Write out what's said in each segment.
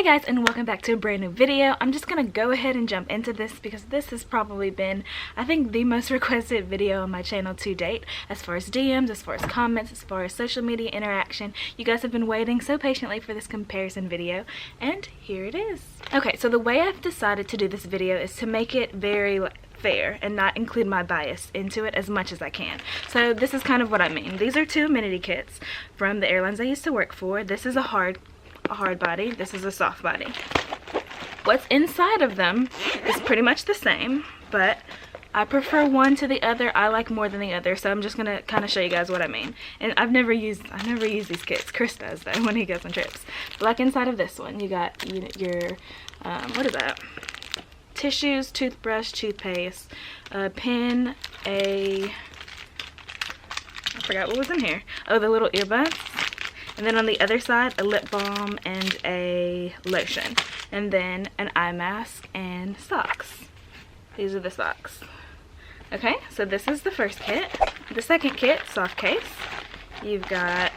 guys, and welcome back to a brand new video. I'm just gonna go ahead and jump into this because this has probably been, I think, the most requested video on my channel to date, as far as DMs, as far as comments, as far as social media interaction. You guys have been waiting so patiently for this comparison video, and here it is. Okay, so the way I've decided to do this video is to make it very fair and not include my bias into it as much as I can. So this is kind of what I mean. These are two amenity kits from the airlines I used to work for. This is a hard body, this is a soft body. What's inside of them is pretty much the same, but I prefer one to the other. I like more than the other, so I'm just gonna kind of show you guys what I mean. And I've never used these kits. Chris does though when he goes on trips. But like inside of this one, you got your what is that? Tissues, toothbrush, toothpaste, a pen, I forgot what was in here. Oh, the little earbuds. And then on the other side, a lip balm and a lotion. And then an eye mask and socks. These are the socks. Okay, so this is the first kit. The second kit, soft case. You've got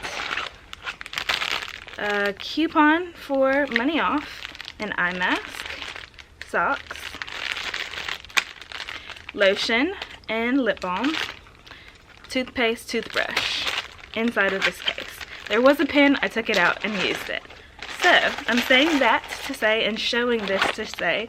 a coupon for money off, an eye mask, socks, lotion and lip balm, toothpaste, toothbrush inside of this case. There was a pen, I took it out and used it. So I'm saying that to say, and showing this to say,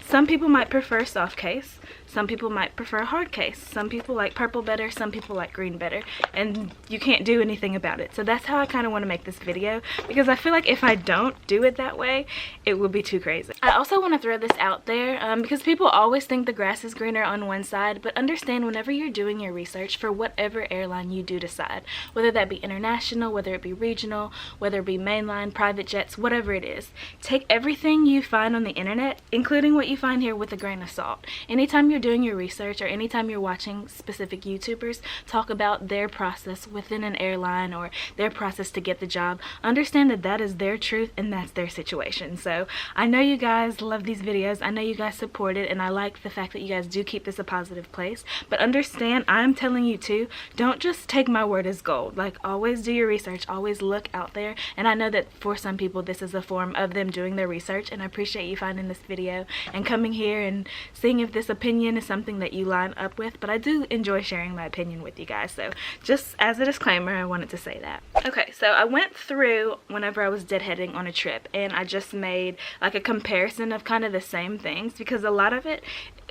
some people might prefer soft case, some people might prefer hard case, some people like purple better, some people like green better, and you can't do anything about it. So that's how I kind of want to make this video, because I feel like if I don't do it that way, it will be too crazy. I also want to throw this out there because people always think the grass is greener on one side, but understand whenever you're doing your research for whatever airline you do decide, whether that be international, whether it be regional, whether it be mainline, private jets, whatever it is, take everything you find on the internet, including what you find here, with a grain of salt. Anytime you're doing your research or anytime you're watching specific YouTubers talk about their process within an airline or their process to get the job, understand that that is their truth and that's their situation. So I know you guys love these videos, I know you guys support it, and I like the fact that you guys do keep this a positive place, but understand, I'm telling you too, don't just take my word as gold. Like, always do your research, always look out there. And I know that for some people this is a form of them doing their research, and I appreciate you finding this video and coming here and seeing if this opinion is something that you line up with. But I do enjoy sharing my opinion with you guys, so just as a disclaimer, I wanted to say that. Okay, so I went through whenever I was deadheading on a trip, and I just made like a comparison of kind of the same things, because a lot of it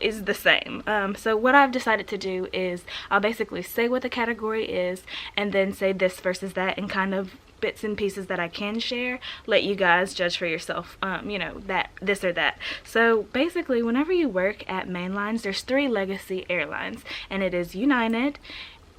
is the same. So what I've decided to do is I'll basically say what the category is and then say this versus that, and kind of bits and pieces that I can share, let you guys judge for yourself, you know, that this or that. So basically, whenever you work at mainlines, there's 3 legacy airlines, and it is United,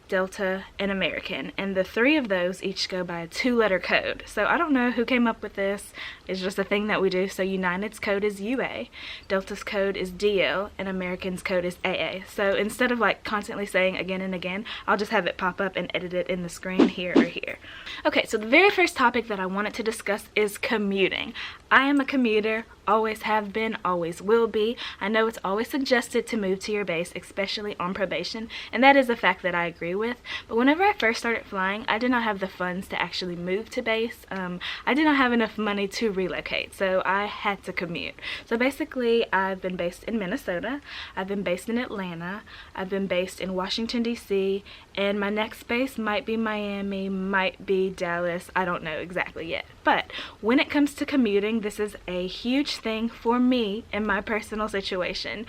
Delta, and American, and the 3 of those each go by a 2-letter code. So I don't know who came up with this, it's just a thing that we do. So United's code is UA, Delta's code is DL, and American's code is AA. So instead of like constantly saying again and again, I'll just have it pop up and edit it in the screen here or here. Okay, so the very first topic that I wanted to discuss is commuting. I am a commuter, always have been, always will be. I know it's always suggested to move to your base, especially on probation, and that is a fact that I agree with. But whenever I first started flying, I did not have the funds to actually move to base. I did not have enough money to relocate, so I had to commute. So basically, I've been based in Minnesota, I've been based in Atlanta, I've been based in Washington, D.C., and my next base might be Miami, might be Dallas, I don't know exactly yet. But when it comes to commuting, this is a huge thing for me in my personal situation,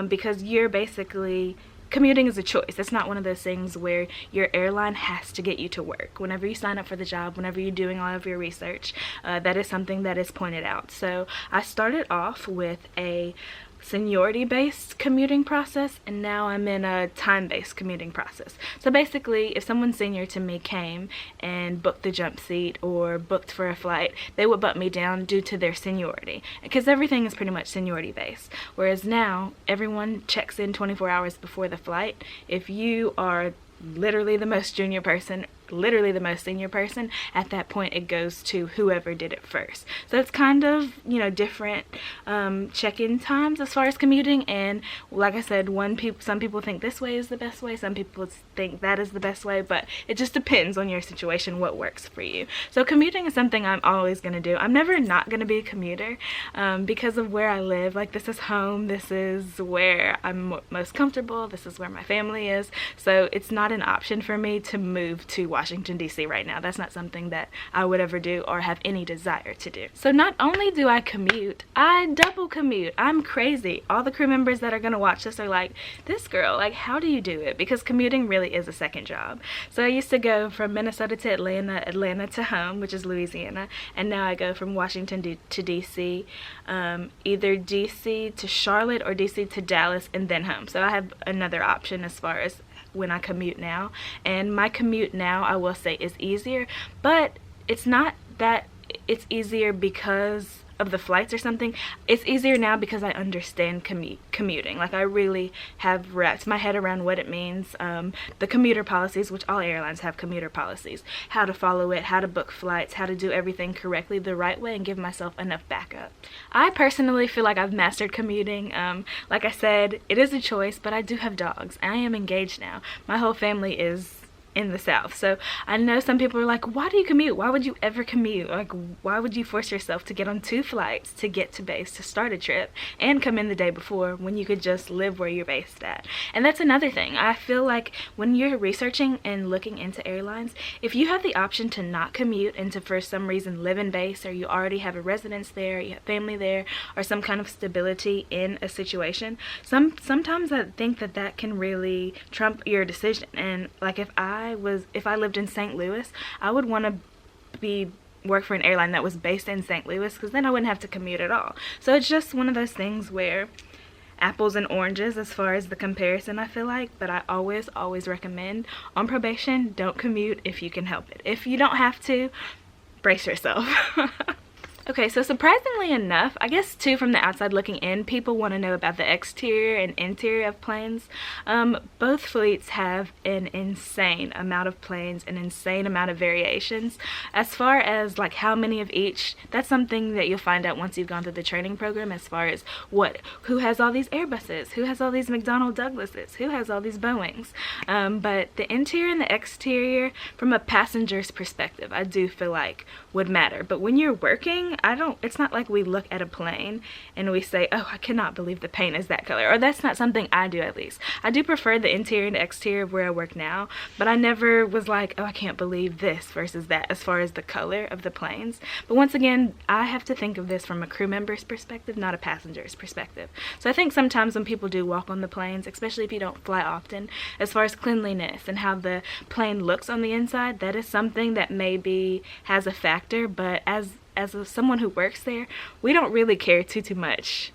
because you're basically, commuting is a choice. It's not one of those things where your airline has to get you to work. Whenever you sign up for the job, whenever you're doing all of your research, that is something that is pointed out. So I started off with a seniority-based commuting process, and now I'm in a time-based commuting process. So basically, if someone senior to me came and booked the jump seat or booked for a flight, they would bump me down due to their seniority, because everything is pretty much seniority-based. Whereas now, everyone checks in 24 hours before the flight. If you are literally the most junior person literally the most senior person, at that point it goes to whoever did it first. So it's kind of, you know, different check-in times as far as commuting. And like I said, some people think this way is the best way, some people think that is the best way, but it just depends on your situation, what works for you. So commuting is something I'm always going to do. I'm never not going to be a commuter because of where I live. Like, this is home, this is where I'm most comfortable, this is where my family is. So it's not an option for me to move to Washington, D.C. right now. That's not something that I would ever do or have any desire to do. So not only do I commute, I double commute. I'm crazy. All the crew members that are going to watch this are like, this girl, like, how do you do it? Because commuting really is a second job. So I used to go from Minnesota to Atlanta, Atlanta to home, which is Louisiana, and now I go from Washington to DC, either DC to Charlotte or DC to Dallas and then home. So I have another option as far as when I commute now, and my commute now, I will say, is easier, but it's not that it's easier because of the flights or something. It's easier now because I understand commuting. Like, I really have wrapped my head around what it means, the commuter policies, which all airlines have commuter policies, how to follow it, how to book flights, how to do everything correctly the right way and give myself enough backup. I personally feel like I've mastered commuting. Like I said, it is a choice, but I do have dogs. I am engaged now. My whole family is in the South. So I know some people are like, why do you commute? Why would you ever commute? Like, why would you force yourself to get on 2 flights to get to base to start a trip and come in the day before when you could just live where you're based at? And that's another thing. I feel like when you're researching and looking into airlines, if you have the option to not commute and to for some reason live in base, or you already have a residence there, you have family there, or some kind of stability in a situation, sometimes I think that can really trump your decision. And like, if I lived in St. Louis, I would want to work for an airline that was based in St. Louis, because then I wouldn't have to commute at all. So it's just one of those things where apples and oranges as far as the comparison, I feel like. But I always recommend, on probation, don't commute if you can help it. If you don't have to, brace yourself. Okay, so surprisingly enough, I guess too, from the outside looking in, people want to know about the exterior and interior of planes. Both fleets have an insane amount of planes, an insane amount of variations. As far as like how many of each, that's something that you'll find out once you've gone through the training program, as far as who has all these Airbuses, who has all these McDonnell Douglases, who has all these Boeings. But the interior and the exterior, from a passenger's perspective, I do feel like would matter. But when you're working, it's not like we look at a plane and we say, oh, I cannot believe the paint is that color. Or that's not something I do, at least. I do prefer the interior and the exterior of where I work now, but I never was like, oh, I can't believe this versus that as far as the color of the planes. But once again, I have to think of this from a crew member's perspective, not a passenger's perspective. So I think sometimes when people do walk on the planes, especially if you don't fly often, as far as cleanliness and how the plane looks on the inside, that is something that maybe has a factor. But as someone who works there, we don't really care too much,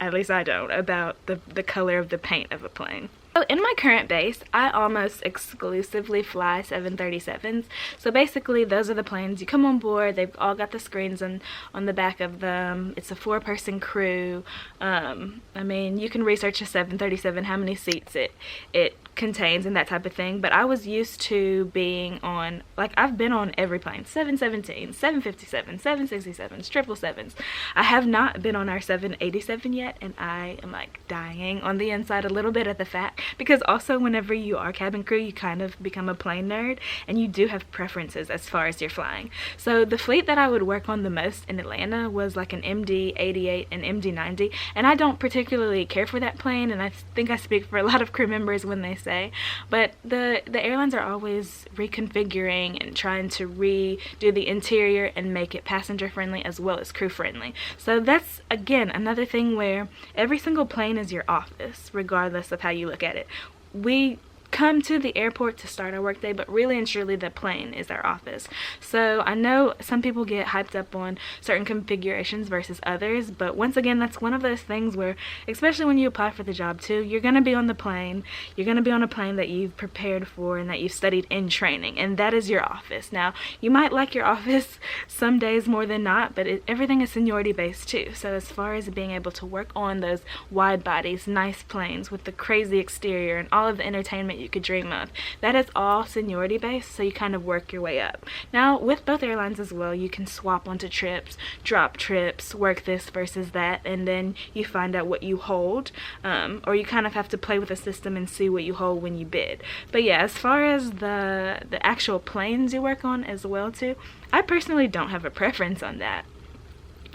at least I don't, about the color of the paint of a plane. So in my current base, I almost exclusively fly 737s. So basically, those are the planes you come on board. They've all got the screens on the back of them. It's a 4-person crew. I mean, you can research a 737, how many seats it contains and that type of thing. But I was used to being on, like, I've been on every plane: 717, 757, 767s, 777s. I have not been on our 787 yet, and I am like dying on the inside a little bit at the fact, because also whenever you are cabin crew, you kind of become a plane nerd and you do have preferences as far as you're flying. So the fleet that I would work on the most in Atlanta was like an MD-88 and MD-90, and I don't particularly care for that plane, and I think I speak for a lot of crew members when they say, but the airlines are always reconfiguring and trying to redo the interior and make it passenger friendly as well as crew friendly. So that's, again, another thing where every single plane is your office, regardless of how you look at it. We come to the airport to start our workday, but really and truly the plane is our office. So I know some people get hyped up on certain configurations versus others, but once again, that's one of those things where, especially when you apply for the job too, you're going to be on the plane, you're going to be on a plane that you've prepared for and that you've studied in training, and that is your office. Now, you might like your office some days more than not, but everything is seniority based too. So as far as being able to work on those wide bodies, nice planes with the crazy exterior and all of the entertainment you could dream of. That is all seniority based, so you kind of work your way up. Now with both airlines as well, you can swap onto trips, drop trips, work this versus that, and then you find out what you hold, or you kind of have to play with the system and see what you hold when you bid. But yeah, as far as the actual planes you work on as well too, I personally don't have a preference on that.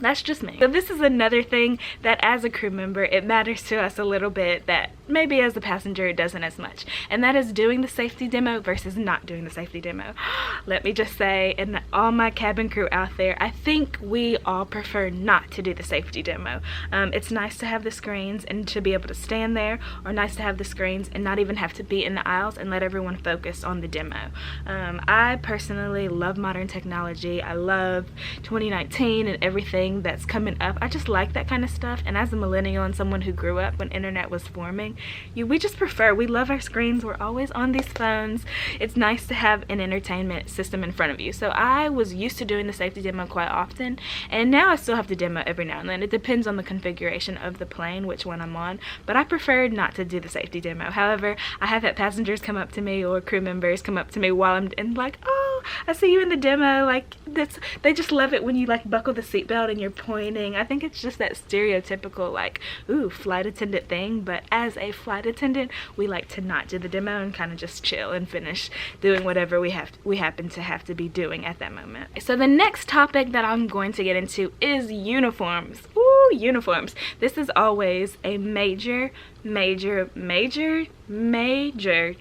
That's just me. So this is another thing that as a crew member, it matters to us a little bit that maybe as a passenger it doesn't as much. And that is doing the safety demo versus not doing the safety demo. Let me just say, and all my cabin crew out there, I think we all prefer not to do the safety demo. It's nice to have the screens and to be able to stand there, or nice to have the screens and not even have to be in the aisles and let everyone focus on the demo. I personally love modern technology. I love 2019 and everything that's coming up. I just like that kind of stuff, and as a millennial and someone who grew up when internet was forming, we just prefer, we love our screens, we're always on these phones. It's nice to have an entertainment system in front of you. So I was used to doing the safety demo quite often, and now I still have to demo every now and then. It depends on the configuration of the plane, which one I'm on, but I prefer not to do the safety demo. However, I have had passengers come up to me or crew members come up to me while I'm in, like, oh, I see you in the demo, like, they just love it when you like buckle the seatbelt and you're pointing. I think it's just that stereotypical like, ooh, flight attendant thing, but as a flight attendant, we like to not do the demo and kind of just chill and finish doing whatever we happen to have to be doing at that moment. So the next topic that I'm going to get into is uniforms. Ooh, uniforms. This is always a major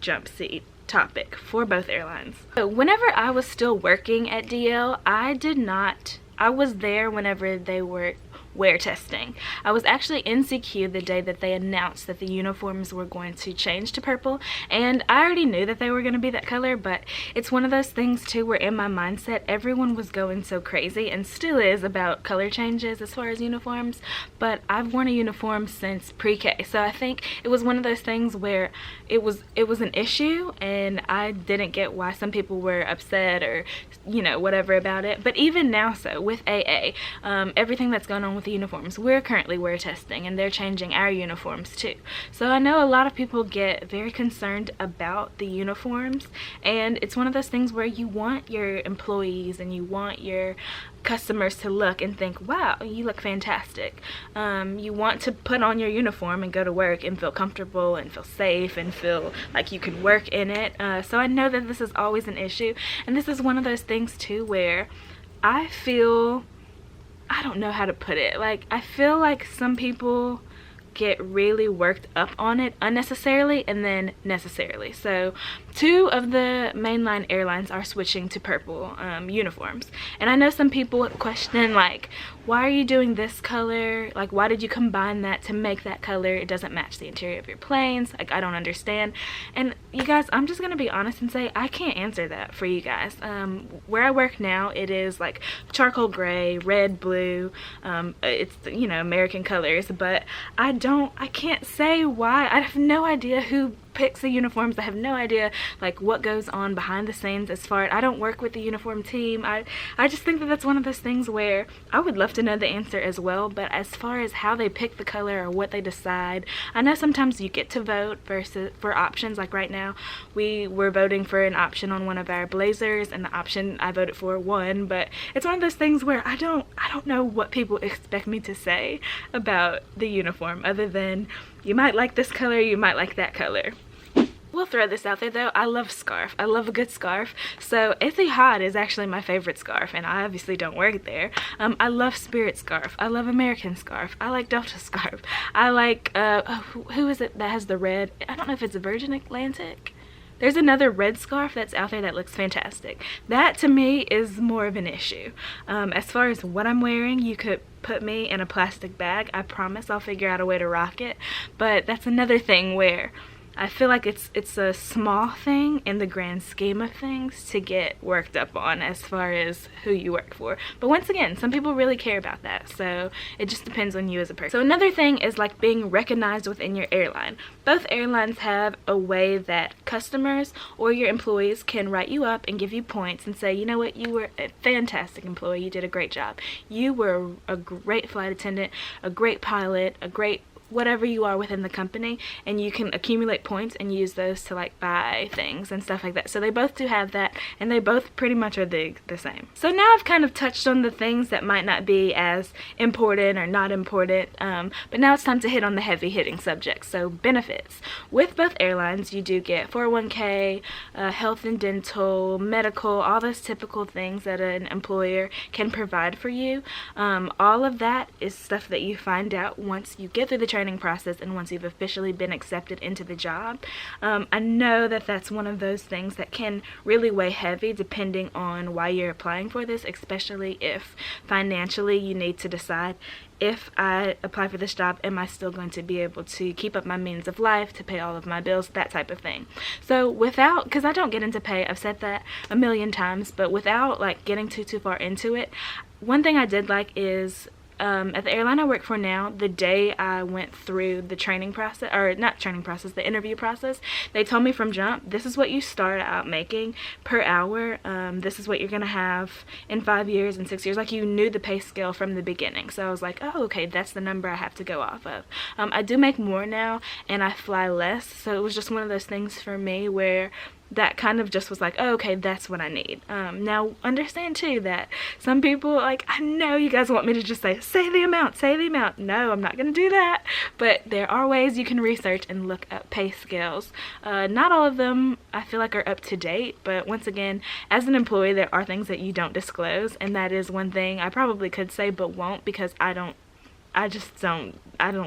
jump seat topic for both airlines. So whenever I was still working at DL, I was there whenever they were wear testing. I was actually in CQ the day that they announced that the uniforms were going to change to purple, and I already knew that they were going to be that color, but it's one of those things too where in my mindset everyone was going so crazy, and still is, about color changes as far as uniforms, but I've worn a uniform since pre-K, so I think it was one of those things where it was an issue, and I didn't get why some people were upset or, you know, whatever about it. But even now, so with AA, everything that's going on with the uniforms, we're currently wear testing, and they're changing our uniforms too. So I know a lot of people get very concerned about the uniforms, and it's one of those things where you want your employees and you want your customers to look and think, wow, you look fantastic. You want to put on your uniform and go to work and feel comfortable and feel safe and feel like you could work in it. So I know that this is always an issue, and this is one of those things too where I feel, I don't know how to put it, like I feel like some people get really worked up on it unnecessarily and then necessarily. So 2 of the mainline airlines are switching to purple uniforms, and I know some people question, like, why are you doing this color? Like, why did you combine that to make that color? It doesn't match the interior of your planes. Like, I don't understand. And you guys, I'm just gonna be honest and say I can't answer that for you guys. Where I work now, it is like charcoal gray, red, blue. It's, you know, American colors, but I can't say why. I have no idea who picks the uniforms. I have no idea like what goes on behind the scenes as far as, I don't work with the uniform team. I just think that that's one of those things where I would love to know the answer as well, but as far as how they pick the color or what they decide, I know sometimes you get to vote versus for options. Like right now we were voting for an option on one of our blazers, and the option I voted for won, but it's one of those things where I don't know what people expect me to say about the uniform other than you might like this color, you might like that color. We'll throw this out there though, I love scarf. I love a good scarf. So Etihad is actually my favorite scarf, and I obviously don't work there. I love Spirit scarf. I love American scarf. I like Delta scarf. I like, who is it that has the red? I don't know if it's a Virgin Atlantic. There's another red scarf that's out there that looks fantastic. That to me is more of an issue. As far as what I'm wearing, you could put me in a plastic bag. I promise I'll figure out a way to rock it. But that's another thing where I feel like it's a small thing in the grand scheme of things to get worked up on as far as who you work for. But once again, some people really care about that, so it just depends on you as a person. So another thing is like being recognized within your airline. Both airlines have a way that customers or your employees can write you up and give you points and say, you know what, you were a fantastic employee, you did a great job. You were a great flight attendant, a great pilot, a great whatever you are within the company, and you can accumulate points and use those to like buy things and stuff like that. So they both do have that, and they both pretty much are the same. So now I've kind of touched on the things that might not be as important or not important, but now it's time to hit on the heavy hitting subjects. So benefits. With both airlines, you do get 401k, health and dental, medical, all those typical things that an employer can provide for you. All of that is stuff that you find out once you get through the training process and once you've officially been accepted into the job. I know that that's one of those things that can really weigh heavy depending on why you're applying for this, especially if financially you need to decide, if I apply for this job, am I still going to be able to keep up my means of life, to pay all of my bills, that type of thing. So without, because I don't get into pay, I've said that a million times, but without like getting too far into it, one thing I did like is at the airline I work for now, the day I went through the training process, or not training process, the interview process, they told me from jump, this is what you start out making per hour, this is what you're gonna have in 5 years and 6 years. Like, you knew the pay scale from the beginning, so I was like, oh, okay, that's the number I have to go off of. I do make more now and I fly less, so it was just one of those things for me where that kind of just was like, oh, okay, that's what I need. Now, understand too that some people, like, I know you guys want me to just say the amount, say the amount. No, I'm not gonna do that, but there are ways you can research and look up pay scales. Not all of them I feel like are up to date, but once again, as an employee, there are things that you don't disclose, and that is one thing I probably could say but won't, because I don't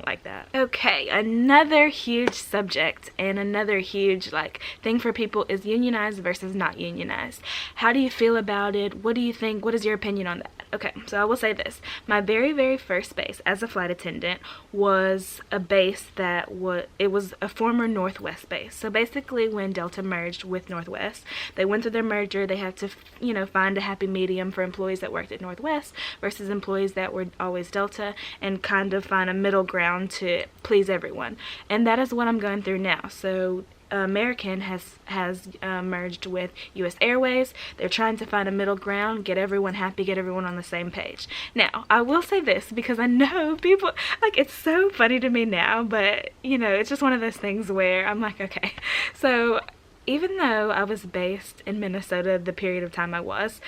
like that. Okay, another huge subject and another huge like thing for people is unionized versus not unionized. How do you feel about it? What do you think? What is your opinion on that? Okay, so I will say this. My very first base as a flight attendant was a base that it was a former Northwest base. So basically when Delta merged with Northwest, they went through their merger. They had to, you know, find a happy medium for employees that worked at Northwest versus employees that were always Delta, and kind of find a middle ground to please everyone. And that is what I'm going through now. So American has merged with US Airways. They're trying to find a middle ground, get everyone happy, get everyone on the same page. Now, I will say this, because I know people, like, it's so funny to me now, but, you know, it's just one of those things where I'm like, okay. So even though I was based in Minnesota the period of time I was,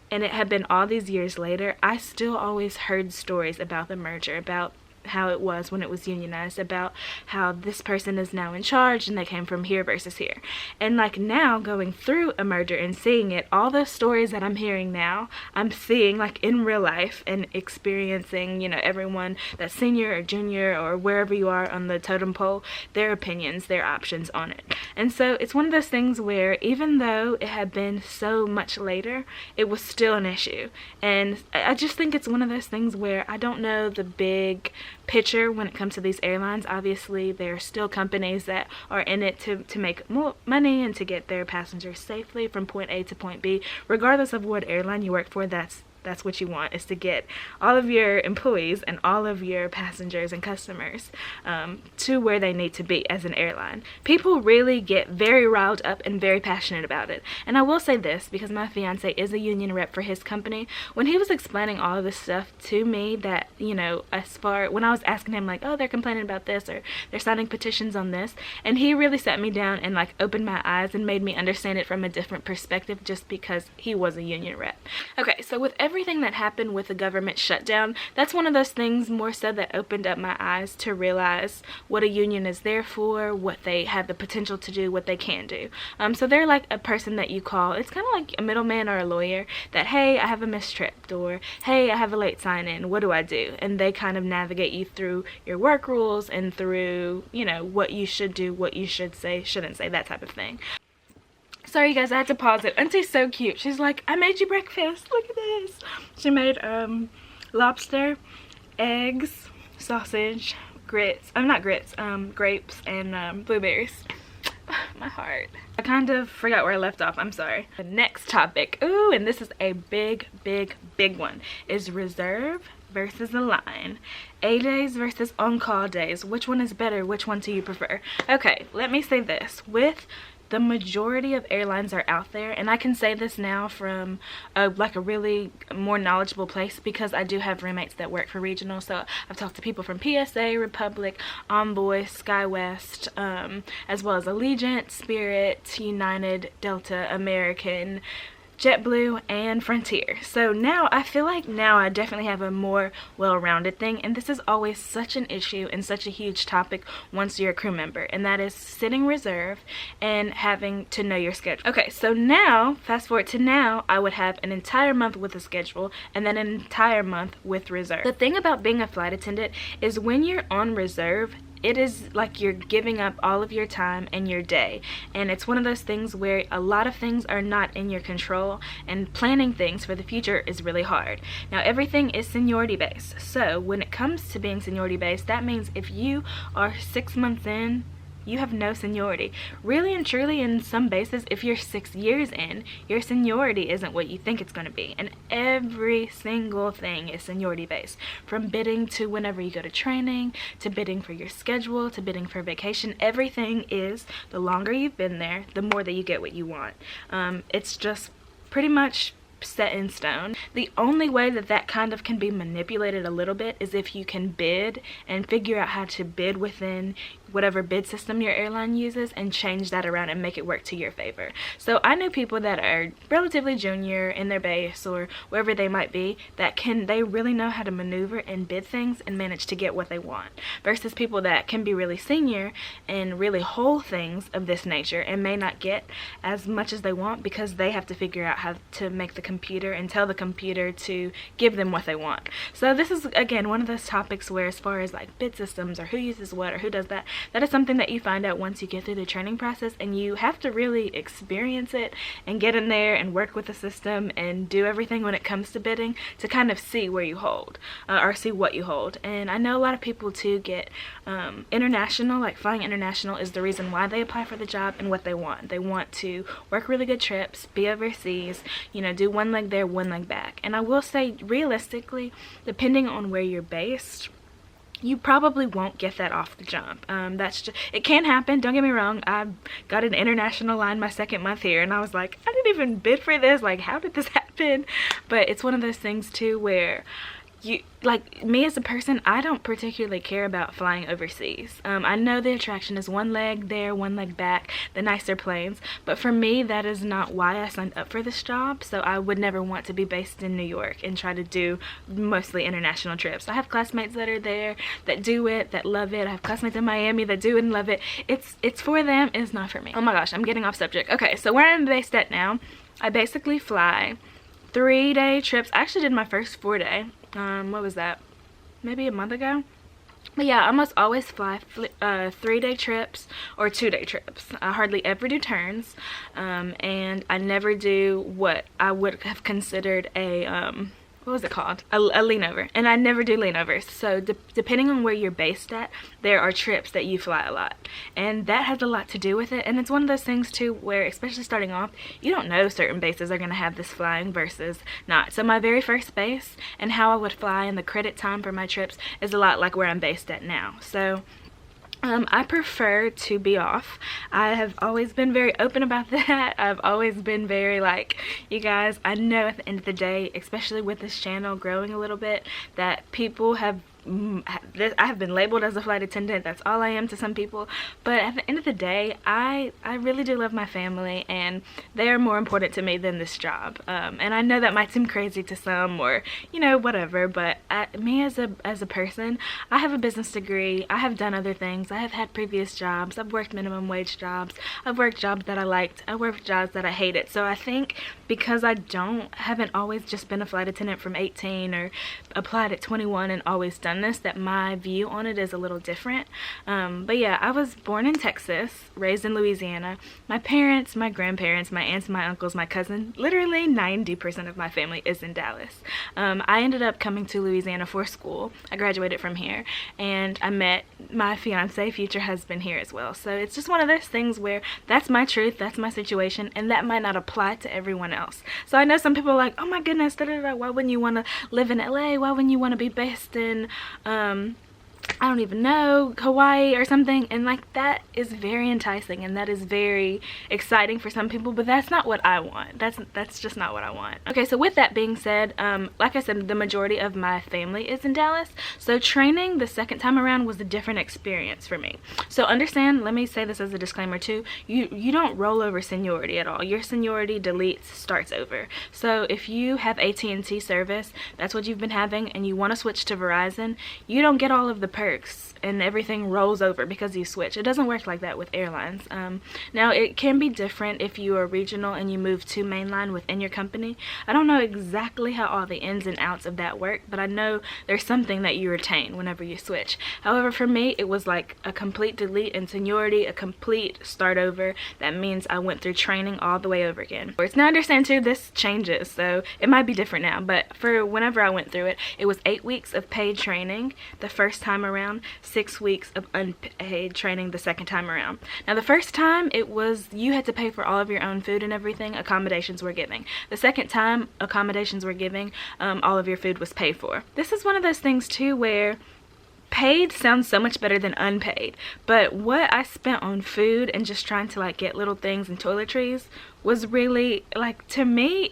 and it had been all these years later, I still always heard stories about the merger, about how it was when it was unionized, about how this person is now in charge and they came from here versus here. And like now, going through a merger and seeing it, all those stories that I'm hearing now, I'm seeing like in real life and experiencing, you know, everyone that's senior or junior or wherever you are on the totem pole, their opinions, their options on it. And so it's one of those things where even though it had been so much later, it was still an issue. And I just think it's one of those things where I don't know the big picture when it comes to these airlines. Obviously, there are still companies that are in it to make more money and to get their passengers safely from point A to point B. Regardless of what airline you work for, that's what you want, is to get all of your employees and all of your passengers and customers to where they need to be as an airline. People really get very riled up and very passionate about it. And I will say this, because my fiance is a union rep for his company. When he was explaining all of this stuff to me, that, you know, when I was asking him like, oh, they're complaining about this, or they're signing petitions on this, and he really sat me down and like opened my eyes and made me understand it from a different perspective, just because he was a union rep. Okay, so with everything that happened with the government shutdown, that's one of those things more so that opened up my eyes to realize what a union is there for, what they have the potential to do, what they can do. So they're like a person that you call. It's kind of like a middleman or a lawyer that, hey, I have a missed trip, or hey, I have a late sign-in, what do I do? And they kind of navigate you through your work rules and through, you know, what you should do, what you should say, shouldn't say, that type of thing. Sorry guys, I had to pause it. Auntie's so cute. She's like, I made you breakfast. Look at this. She made lobster, eggs, sausage, grits. Not grits, grapes, and blueberries. My heart. I kind of forgot where I left off. I'm sorry. The next topic, ooh, and this is a big one, is reserve versus align. A days versus on-call days. Which one is better? Which one do you prefer? Okay, let me say this. With the majority of airlines are out there, and I can say this now from like a really more knowledgeable place because I do have roommates that work for regional. So I've talked to people from PSA, Republic, Envoy, SkyWest, as well as Allegiant, Spirit, United, Delta, American, JetBlue, and Frontier. So now I feel like now I definitely have a more well-rounded thing, and this is always such an issue and such a huge topic once you're a crew member, and that is sitting reserve and having to know your schedule. Okay, so now fast forward to now, I would have an entire month with a schedule and then an entire month with reserve. The thing about being a flight attendant is when you're on reserve, it is like you're giving up all of your time and your day, and it's one of those things where a lot of things are not in your control, and planning things for the future is really hard. Now everything is seniority based, so when it comes to being seniority based, that means if you are 6 months in, you have no seniority. Really and truly, in some bases, if you're 6 years in, your seniority isn't what you think it's going to be. And every single thing is seniority based. From bidding to whenever you go to training, to bidding for your schedule, to bidding for vacation, everything is, the longer you've been there, the more that you get what you want. It's just pretty much set in stone. The only way that that kind of can be manipulated a little bit is if you can bid and figure out how to bid within whatever bid system your airline uses and change that around and make it work to your favor. So I know people that are relatively junior in their base or wherever they might be that they really know how to maneuver and bid things and manage to get what they want, versus people that can be really senior and really hold things of this nature and may not get as much as they want because they have to figure out how to make the computer and tell the computer to give them what they want. So this is again one of those topics where, as far as like bid systems or who uses what or who does that, that is something that you find out once you get through the training process, and you have to really experience it and get in there and work with the system and do everything when it comes to bidding to kind of see where you hold or see what you hold. And I know a lot of people too get international, like flying international is the reason why they apply for the job and what they want. They want to work really good trips, be overseas, you know, do one leg there, one leg back. And I will say, realistically, depending on where you're based, you probably won't get that off the jump. That's just, it can happen, don't get me wrong. I got an international line my second month here and I was like, I didn't even bid for this, like how did this happen? But it's one of those things too where you, like me as a person, I don't particularly care about flying overseas. I know the attraction is one leg there, one leg back, the nicer planes, but for me that is not why I signed up for this job. So I would never want to be based in New York and try to do mostly international trips. I have classmates that are there that do it, that love it. I have classmates in Miami that do it and love it. It's for them, it's not for me. Oh my gosh, I'm getting off subject. Okay, so where I'm based at now, I basically fly 3-day trips. I actually did my first 4-day. What was that? Maybe a month ago? But yeah, I almost always fly 3-day trips or 2-day trips. I hardly ever do turns, and I never do what I would have considered a what was it called? A leanover. And I never do leanovers. So depending on where you're based at, there are trips that you fly a lot. And that has a lot to do with it. And it's one of those things too where, especially starting off, you don't know certain bases are going to have this flying versus not. So my very first base and how I would fly and the credit time for my trips is a lot like where I'm based at now. So I prefer to be off. I have always been very open about that. I've always been very like, you guys, I know at the end of the day, especially with this channel growing a little bit, that people have I have been labeled as a flight attendant. That's all I am to some people, but at the end of the day, I really do love my family and they are more important to me than this job. And I know that might seem crazy to some, or you know, whatever, but me as a person, I have a business degree. I have done other things. I have had previous jobs. I've worked minimum wage jobs. I've worked jobs that I liked. I worked jobs that I hated. So I think because I haven't always just been a flight attendant from 18 or applied at 21 and always done this, that my view on it is a little different. But yeah, I was born in Texas, raised in Louisiana. My parents, my grandparents, my aunts, my uncles, my cousin, literally 90% of my family is in Dallas. I ended up coming to Louisiana for school. I graduated from here and I met my fiance, future husband, here as well. So it's just one of those things where that's my truth, that's my situation, and that might not apply to everyone else. So I know some people are like, oh my goodness, why wouldn't you want to live in LA? Why wouldn't you want to be based in I don't even know, Hawaii or something, and like that is very enticing and that is very exciting for some people, but that's not what I want. That's just not what I want. Okay, so with that being said, like I said, the majority of my family is in Dallas, so training the second time around was a different experience for me. So understand, let me say this as a disclaimer too, you don't roll over seniority at all. Your seniority deletes, starts over. So if you have AT&T service, that's what you've been having, and you want to switch to Verizon, you don't get all of the perks and everything rolls over because you switch. It doesn't work like that with airlines. Now it can be different if you are regional and you move to mainline within your company. I don't know exactly how all the ins and outs of that work, but I know there's something that you retain whenever you switch. However, for me, it was like a complete delete in seniority, a complete start over. That means I went through training all the way over again. Now I understand too, this changes, so it might be different now, but for whenever I went through it, it was 8 weeks of paid training the first time around, 6 weeks of unpaid training the second time around. Now the first time, it was you had to pay for all of your own food and everything. Accommodations were giving. The second time, accommodations were giving, all of your food was paid for. This is one of those things too where paid sounds so much better than unpaid, but what I spent on food and just trying to like get little things and toiletries was really, like, to me,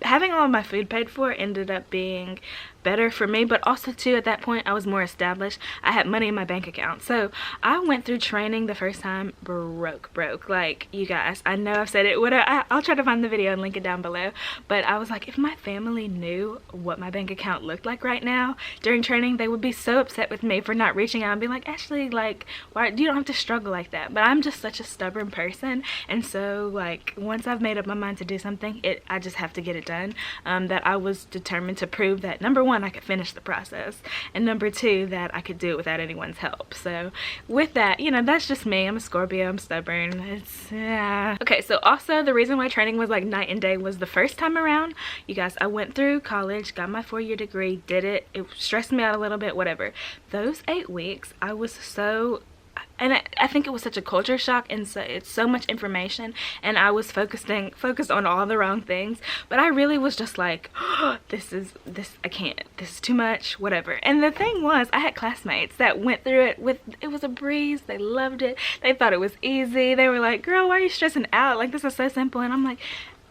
having all of my food paid for ended up being better for me, but also too, at that point I was more established. I had money in my bank account, so I went through training the first time broke. Like, you guys, I know I've said it, I'll try to find the video and link it down below, but I was like, if my family knew what my bank account looked like right now during training, they would be so upset with me for not reaching out and being like, Ashley, like, why you don't have to struggle like that. But I'm just such a stubborn person, and so like once I've made up my mind to do something, I just have to get it done. That I was determined to prove that, number one, I could finish the process, and number two, that I could do it without anyone's help. So with that, you know, that's just me. I'm a Scorpio, I'm stubborn. Yeah. Okay, so also the reason why training was like night and day was the first time around, you guys, I went through college, got my 4-year degree, did it. It stressed me out a little bit, whatever. Those 8 weeks, I was so, and I think it was such a culture shock, and so it's so much information, and I was focused on all the wrong things, but I really was just like, oh, I can't, this is too much, whatever. And the thing was, I had classmates that went through it it was a breeze. They loved it. They thought it was easy. They were like, girl, why are you stressing out? Like, this is so simple. And I'm like,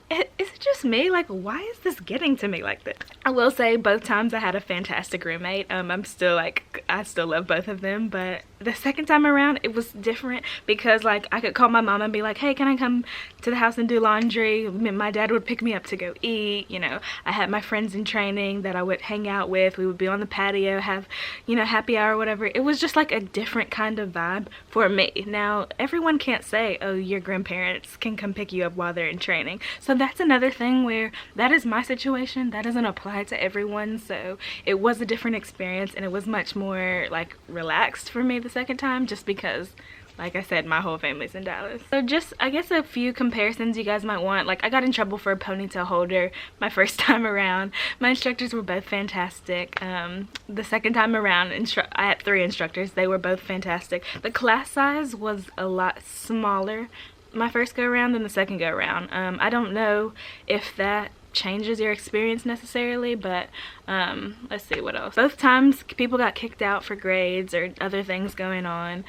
is it just me? Like, why is this getting to me like this? I will say both times I had a fantastic roommate. I'm still like, I still love both of them, but the second time around it was different because like I could call my mom and be like, hey, can I come to the house and do laundry? My dad would pick me up to go eat. You know, I had my friends in training that I would hang out with. We would be on the patio, have, you know, happy hour or whatever. It was just like a different kind of vibe for me. Now everyone can't say, oh, your grandparents can come pick you up while they're in training. So that's another thing where that is my situation. That doesn't apply to everyone. So it was a different experience, and it was much more like relaxed for me the second time, just because, like I said, my whole family's in Dallas. So just, I guess, a few comparisons you guys might want. Like, I got in trouble for a ponytail holder my first time around. My instructors were both fantastic. The second time around, I had 3 instructors. They were both fantastic. The class size was a lot smaller my first go around than the second go around. I don't know if that changes your experience necessarily, but let's see what else. Both times people got kicked out for grades or other things going on.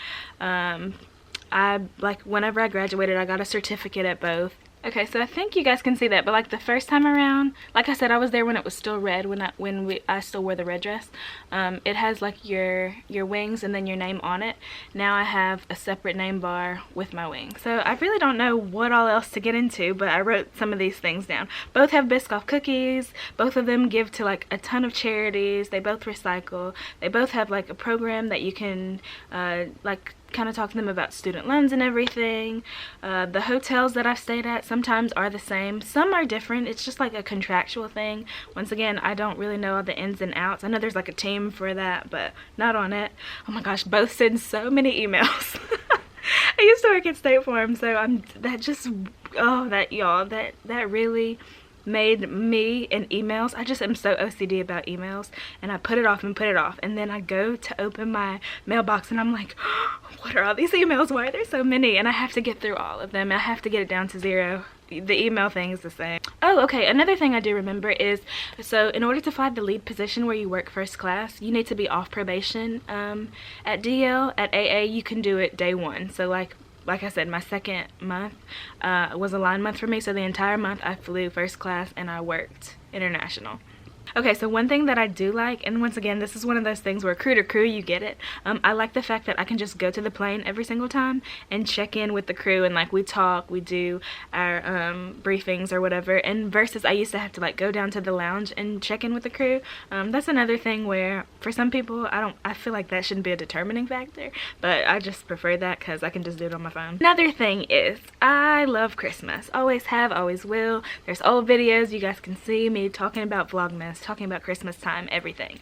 Whenever I graduated, I got a certificate at both. Okay, so I think you guys can see that, but like the first time around, like I said, I was there when it was still red, when I still wore the red dress. It has like your wings and then your name on it. Now I have a separate name bar with my wings. So I really don't know what all else to get into, but I wrote some of these things down. Both have Biscoff cookies. Both of them give to like a ton of charities. They both recycle. They both have like a program that you can like kind of talk to them about student loans and everything. The hotels that I've stayed at sometimes are the same, some are different. It's just like a contractual thing. Once again, I don't really know all the ins and outs. I know there's like a team for that, but not on it. Oh my gosh, both send so many emails. I used to work at State Farm, so that really made me in emails. I just am so OCD about emails, and I put it off and put it off, and then I go to open my mailbox and I'm like, what are all these emails? Why are there so many? And I have to get through all of them. I have to get it down to 0. The email thing is the same. Oh, okay, another thing I do remember is, so in order to fly the lead position where you work first class, you need to be off probation. At DL, at AA, you can do it day 1. So like I said, my second month was a line month for me, so the entire month I flew first class and I worked international. Okay, so one thing that I do like, and once again, this is one of those things where crew to crew, you get it. I like the fact that I can just go to the plane every single time and check in with the crew, and like we talk, we do our briefings or whatever, and versus I used to have to like go down to the lounge and check in with the crew. That's another thing where for some people, I feel like that shouldn't be a determining factor, but I just prefer that because I can just do it on my phone. Another thing is, I love Christmas. Always have, always will. There's old videos, you guys can see me talking about Vlogmas, talking about Christmas time, everything.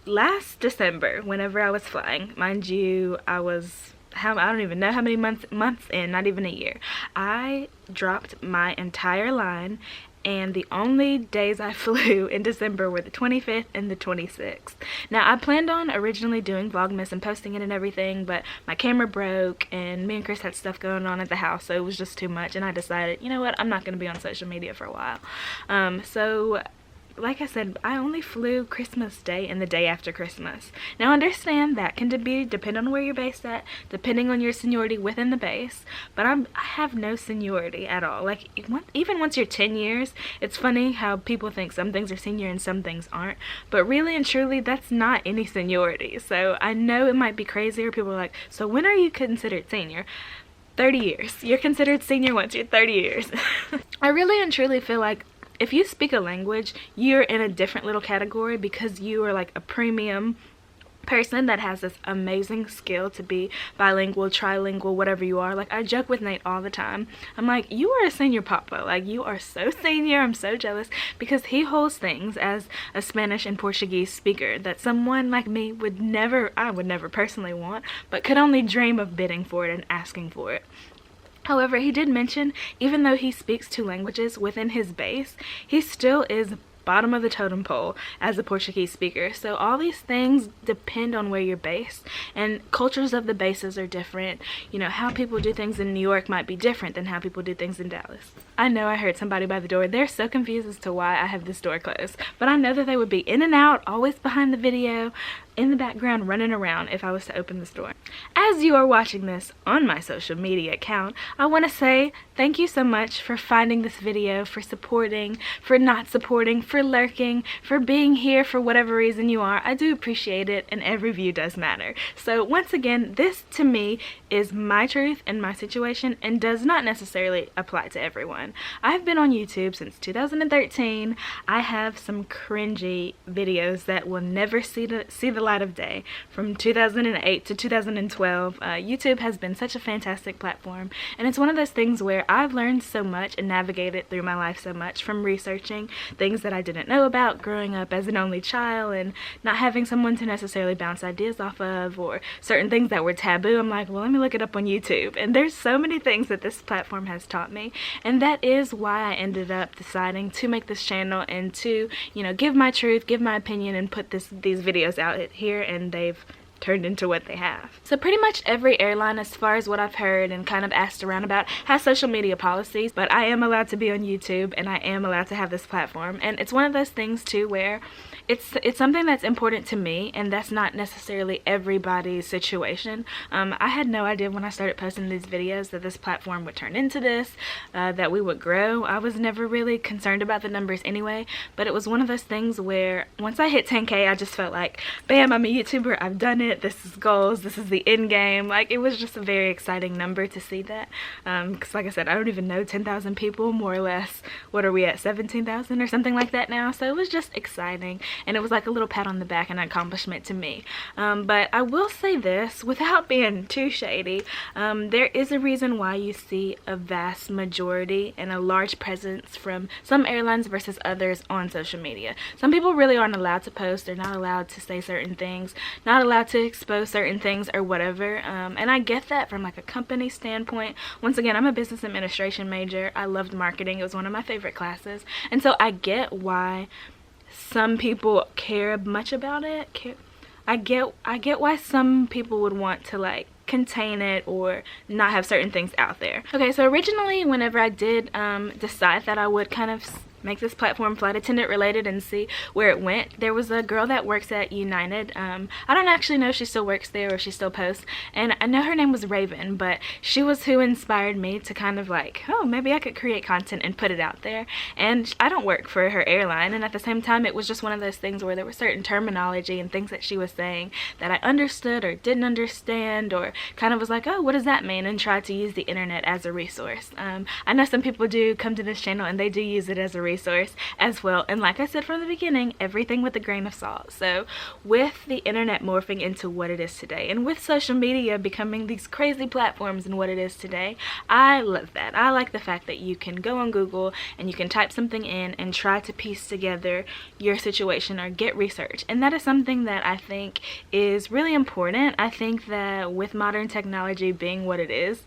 Last December, whenever I was flying, mind you, I don't even know how many months in, not even a year, I dropped my entire line, and the only days I flew in December were the 25th and the 26th. Now, I planned on originally doing Vlogmas and posting it and everything, but my camera broke and me and Chris had stuff going on at the house, so it was just too much, and I decided, you know what, I'm not going to be on social media for a while. So like I said, I only flew Christmas Day and the day after Christmas. Now understand that can depend on where you're based at, depending on your seniority within the base, but I have no seniority at all. Like, even once you're 10 years, it's funny how people think some things are senior and some things aren't, but really and truly, that's not any seniority. So I know it might be crazy, or people are like, so when are you considered senior? 30 years. You're considered senior once you're 30 years. I really and truly feel like if you speak a language, you're in a different little category because you are like a premium person that has this amazing skill to be bilingual, trilingual, whatever you are. Like, I joke with Nate all the time. I'm like, you are a senior papa. Like, you are so senior. I'm so jealous because he holds things as a Spanish and Portuguese speaker that someone like me would never, I would never personally want, but could only dream of bidding for it and asking for it. However, he did mention, even though he speaks 2 languages within his base, he still is bottom of the totem pole as a Portuguese speaker. So all these things depend on where you're based, and cultures of the bases are different. You know, how people do things in New York might be different than how people do things in Dallas. I know I heard somebody by the door. They're so confused as to why I have this door closed, but I know that they would be in and out, always behind the video, in the background running around if I was to open this door. As you are watching this on my social media account, I want to say thank you so much for finding this video, for supporting, for not supporting, for lurking, for being here for whatever reason you are. I do appreciate it, and every view does matter. So once again, this to me is my truth and my situation and does not necessarily apply to everyone. I've been on YouTube since 2013. I have some cringy videos that will never see the light of day. From 2008 to 2012, YouTube has been such a fantastic platform, and it's one of those things where I've learned so much and navigated through my life so much from researching things that I didn't know about growing up as an only child and not having someone to necessarily bounce ideas off of, or certain things that were taboo. I'm like, well, let me look it up on YouTube, and there's so many things that this platform has taught me, and that is why I ended up deciding to make this channel and to, you know, give my truth, give my opinion, and put these videos out here, and they've turned into what they have. So pretty much every airline, as far as what I've heard and kind of asked around about, has social media policies, but I am allowed to be on YouTube and I am allowed to have this platform, and it's one of those things too where it's something that's important to me, and that's not necessarily everybody's situation. I had no idea when I started posting these videos that this platform would turn into this, that we would grow. I was never really concerned about the numbers anyway, but it was one of those things where once I hit 10K, I just felt like, bam, I'm a YouTuber, I've done it, this is goals, this is the end game. Like, it was just a very exciting number to see that, because like I said, I don't even know 10,000 people, more or less. What are we at, 17,000 or something like that now? So it was just exciting, and it was like a little pat on the back and an accomplishment to me. But I will say this, without being too shady, there is a reason why you see a vast majority and a large presence from some airlines versus others on social media. Some people really aren't allowed to post, they're not allowed to say certain things, not allowed to to expose certain things or whatever, and I get that from like a company standpoint. Once again, I'm a business administration major. I loved marketing. It was one of my favorite classes, and so I get why some people care much about it. I get why some people would want to like contain it or not have certain things out there. Okay, so originally whenever I did decide that I would kind of make this platform flight attendant related and see where it went, there was a girl that works at United. I don't actually know if she still works there or if she still posts, and I know her name was Raven, but she was who inspired me to kind of like, oh, maybe I could create content and put it out there. And I don't work for her airline, and at the same time it was just one of those things where there was certain terminology and things that she was saying that I understood or didn't understand, or kind of was like, oh, what does that mean, and tried to use the internet as a resource. I know some people do come to this channel and they do use it as a resource as well, and like I said from the beginning, everything with a grain of salt. So with the internet morphing into what it is today, and with social media becoming these crazy platforms and what it is today, I love that. I like the fact that you can go on Google and you can type something in and try to piece together your situation or get research, and that is something that I think is really important. I think that with modern technology being what it is,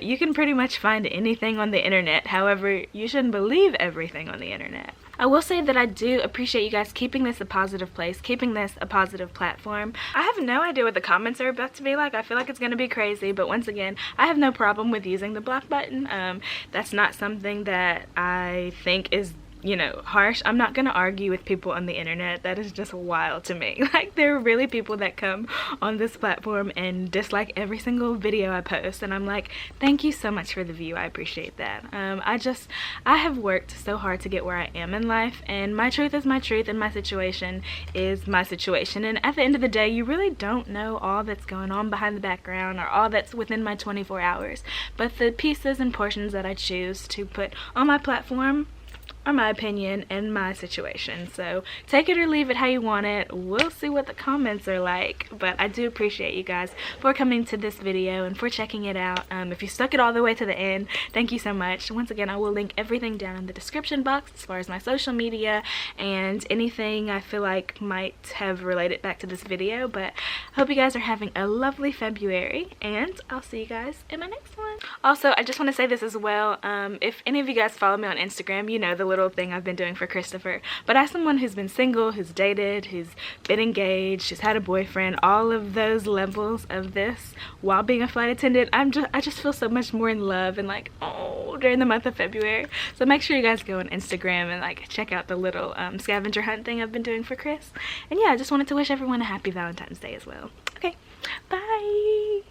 you can pretty much find anything on the internet. However, you shouldn't believe everything on the internet. I will say that I do appreciate you guys keeping this a positive place, keeping this a positive platform. I have no idea what the comments are about to be like. I feel like it's going to be crazy, but once again, I have no problem with using the block button. That's not something that I think is, you know, harsh. I'm not gonna argue with people on the internet. That is just wild to me. Like, there are really people that come on this platform and dislike every single video I post, and I'm like, thank you so much for the view. I appreciate that. I have worked so hard to get where I am in life, and my truth is my truth, and my situation is my situation, and at the end of the day, you really don't know all that's going on behind the background or all that's within my 24 hours, but the pieces and portions that I choose to put on my platform are my opinion and my situation. So take it or leave it how you want it. We'll see what the comments are like, but I do appreciate you guys for coming to this video and for checking it out. If you stuck it all the way to the end, thank you so much. Once again, I will link everything down in the description box as far as my social media and anything I feel like might have related back to this video. But I hope you guys are having a lovely February, and I'll see you guys in my next one. Also, I just want to say this as well. If any of you guys follow me on Instagram, you know the little thing I've been doing for Christopher, but as someone who's been single, who's dated, who's been engaged, who's had a boyfriend, all of those levels of this while being a flight attendant, I just feel so much more in love and like, oh, during the month of February. So make sure you guys go on Instagram and like check out the little scavenger hunt thing I've been doing for Chris. And yeah, I just wanted to wish everyone a happy Valentine's Day as well. Okay, bye.